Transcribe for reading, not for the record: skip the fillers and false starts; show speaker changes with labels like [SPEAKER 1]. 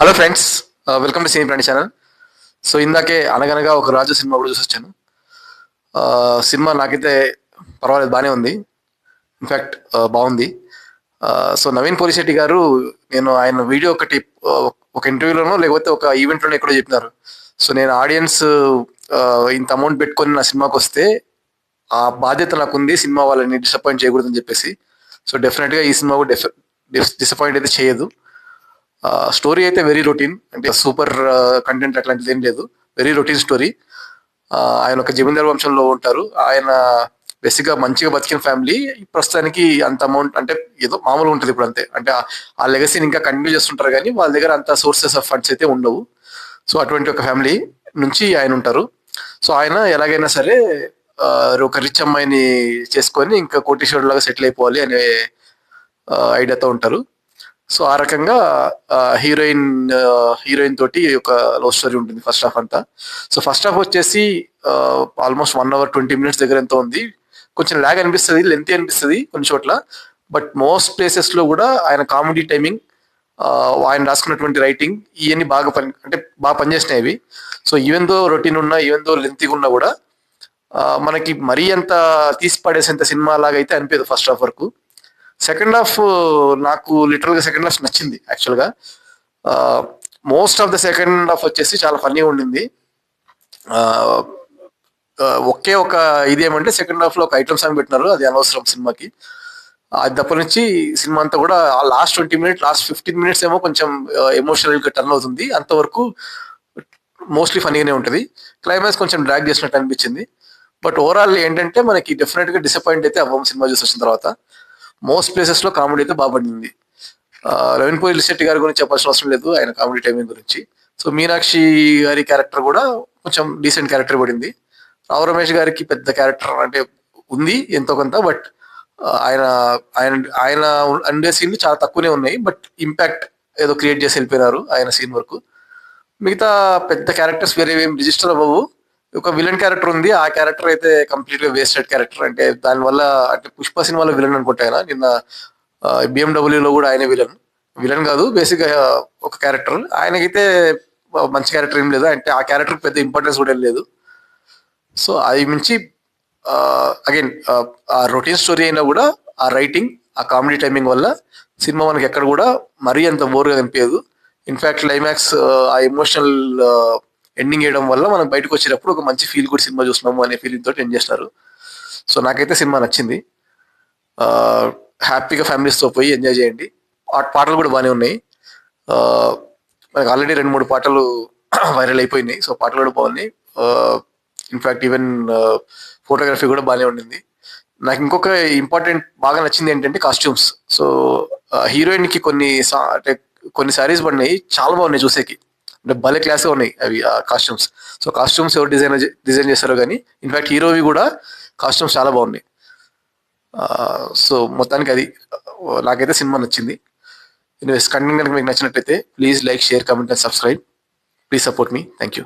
[SPEAKER 1] Hello friends, welcome to సినీ ప్రాణి channel. So ఇందాకే అనగనగా ఒక రాజు సినిమా కూడా చూసొచ్చాను. సినిమా నాకైతే పర్వాలేదు, బాగానే ఉంది. ఇన్ఫ్యాక్ట్ బాగుంది. సో నవీన్ పోలిశెట్టి గారు, నేను ఆయన వీడియో ఒకటి ఒక ఇంటర్వ్యూలోనో లేకపోతే ఒక ఈవెంట్లోనో ఎక్కడో చెప్పినారు. సో నేను ఆడియన్స్ ఇంత అమౌంట్ పెట్టుకొని నా సినిమాకి వస్తే ఆ బాధ్యత నాకుంది, సినిమా వాళ్ళని డిసప్పాయింట్ చేయకూడదని చెప్పేసి. సో డెఫినెట్గా ఈ సినిమా కూడా డిసప్పాయింట్ అయితే చేయదు. స్టోరీ అయితే వెరీ రొటీన్, అంటే సూపర్ కంటెంట్ అట్లాంటిది ఏం లేదు. Very routine story. ఆయన ఒక జమీందార్ వంశంలో ఉంటారు. ఆయన బేసిక్ గా మంచిగా బతికిన ఫ్యామిలీ. ప్రస్తుతానికి అంత అమౌంట్ అంటే ఏదో మామూలుగా ఉంటుంది ఇప్పుడు, అంతే. అంటే ఆ లెగసీని ఇంకా కంటిన్యూ చేస్తుంటారు, కానీ వాళ్ళ దగ్గర అంత సోర్సెస్ ఆఫ్ ఫండ్స్ అయితే ఉండవు. సో అటువంటి ఒక ఫ్యామిలీ నుంచి ఆయన ఉంటారు. సో ఆయన ఎలాగైనా సరే ఒక రిచ్ అమ్మాయిని చేసుకొని ఇంకా కోటీశ్వరుడు లాగా సెటిల్ అయిపోవాలి అనే ఐడియాతో ఉంటారు. సో ఆ రకంగా హీరోయిన్ తోటి ఒక లవ్ స్టోరీ ఉంటుంది ఫస్ట్ హాఫ్ అంతా. సో ఫస్ట్ హాఫ్ వచ్చేసి ఆల్మోస్ట్ 1 hour 20 minutes దగ్గర ఎంతో ఉంది. కొంచెం లాగ్ అనిపిస్తుంది, లెంతీ అనిపిస్తుంది కొన్ని చోట్ల. బట్ మోస్ట్ ప్లేసెస్ లో కూడా ఆయన కామెడీ టైమింగ్, ఆయన రాసుకున్నటువంటి రైటింగ్, ఇవన్నీ బాగా పనిచేసినాయి అవి. సో ఈవెన్ దో రొటీన్ ఉన్నా, ఈవెన్ దో లెంతీగా ఉన్నా కూడా మనకి మరీ అంత తీసి పడేసేంత సినిమా లాగా అయితే అనిపించదు ఫస్ట్ హాఫ్ వరకు. సెకండ్ హాఫ్ నాకు లిటరల్ గా సెకండ్ హాఫ్ నచ్చింది యాక్చువల్ గా. Most of the second half వచ్చేసి చాలా ఫన్నీగా ఉండింది. ఒకే ఒక ఇదేమంటే సెకండ్ హాఫ్ లో ఒక ఐటమ్ సాంగ్ పెట్టినారు, అది అనవసరం సినిమాకి. అది తప్ప నుంచి సినిమా అంతా కూడా లాస్ట్ 20 minutes, లాస్ట్ 15 minutes ఏమో కొంచెం ఎమోషనల్ గా టర్న్ అవుతుంది. అంతవరకు మోస్ట్లీ ఫనీగానే ఉంటుంది. క్లైమాక్స్ కొంచెం డ్రాగ్ చేసినట్టు అనిపించింది. బట్ ఓవరాల్ ఏంటంటే మనకి డెఫినెట్ గా డిసప్పాయింట్ అయితే అవ్వం సినిమా చూసి వచ్చిన తర్వాత. మోస్ట్ ప్లేసెస్ లో కామెడీ అయితే బాగా పడింది. నవీన్ పోలిశెట్టి గారి గురించి చెప్పాల్సిన అవసరం లేదు, ఆయన కామెడీ టైమింగ్ గురించి. సో మీనాక్షి గారి క్యారెక్టర్ కూడా కొంచెం డీసెంట్ క్యారెక్టర్ పడింది. రావు రమేష్ గారికి పెద్ద క్యారెక్టర్ అంటే ఉంది ఎంతో కొంత, బట్ ఆయన ఆయన ఆయన అండే సీన్లు చాలా తక్కువనే ఉన్నాయి. బట్ ఇంపాక్ట్ ఏదో క్రియేట్ చేసి వెళ్ళిపోయినారు ఆయన సీన్ వరకు. మిగతా పెద్ద క్యారెక్టర్స్ వేరే ఏం రిజిస్టర్ అవ్వవు. ఒక విలన్ క్యారెక్టర్ ఉంది, ఆ క్యారెక్టర్ అయితే కంప్లీట్ గా వేస్టెడ్ క్యారెక్టర్. అంటే దానివల్ల, అంటే పుష్ప సినిమాలో విలన్ అనుకుంటా ఆయన. నిన్న బిఎండబ్ల్యూలో కూడా ఆయన విలన్ కాదు, బేసిక్ గా ఒక క్యారెక్టర్. ఆయనకైతే మంచి క్యారెక్టర్ ఏం లేదు, అంటే ఆ క్యారెక్టర్ పెద్ద ఇంపార్టెన్స్ కూడా ఏం లేదు. సో అది మించి అగైన్ ఆ రొటీన్ స్టోరీ అయినా కూడా ఆ రైటింగ్, ఆ కామెడీ టైమింగ్ వల్ల సినిమా మనకి ఎక్కడ కూడా మరీ అంత బోర్గా కనిపించదు. ఇన్ఫాక్ట్ క్లైమాక్స్ ఆ ఎమోషనల్ ఎండింగ్ చేయడం వల్ల మనం బయటకు వచ్చేటప్పుడు ఒక మంచి ఫీల్ గుడ్ సినిమా చూస్తున్నాము అనే ఫీలింగ్ తోటి ఎండ్ చేస్తారు. సో నాకైతే సినిమా నచ్చింది. హ్యాపీగా ఫ్యామిలీస్తో పోయి ఎంజాయ్ చేయండి. పాటలు కూడా బాగానే ఉన్నాయి. మనకు ఆల్రెడీ 2-3 పాటలు వైరల్ అయిపోయినాయి. సో పాటలు కూడా బాగున్నాయి. ఇన్ఫాక్ట్ ఈవెన్ ఫోటోగ్రఫీ కూడా బాగానే ఉండింది. నాకు ఇంకొక ఇంపార్టెంట్ బాగా నచ్చింది ఏంటంటే కాస్ట్యూమ్స్. సో హీరోయిన్ కి కొన్ని సారీస్ పడినాయి, చాలా బాగున్నాయి చూసేకి. అంటే భలే క్లాస్గా ఉన్నాయి అవి కాస్ట్యూమ్స్. సో కాస్ట్యూమ్స్ ఎవరు డిజైన్ చేస్తారో కానీ, ఇన్ఫాక్ట్ హీరోవి కూడా కాస్ట్యూమ్స్ చాలా బాగున్నాయి. సో మొత్తానికి అది నాకైతే సినిమా నచ్చింది. కంటెంట్ కనుక మీకు నచ్చినట్లయితే please like, share, comment and subscribe. Please support me. Thank you.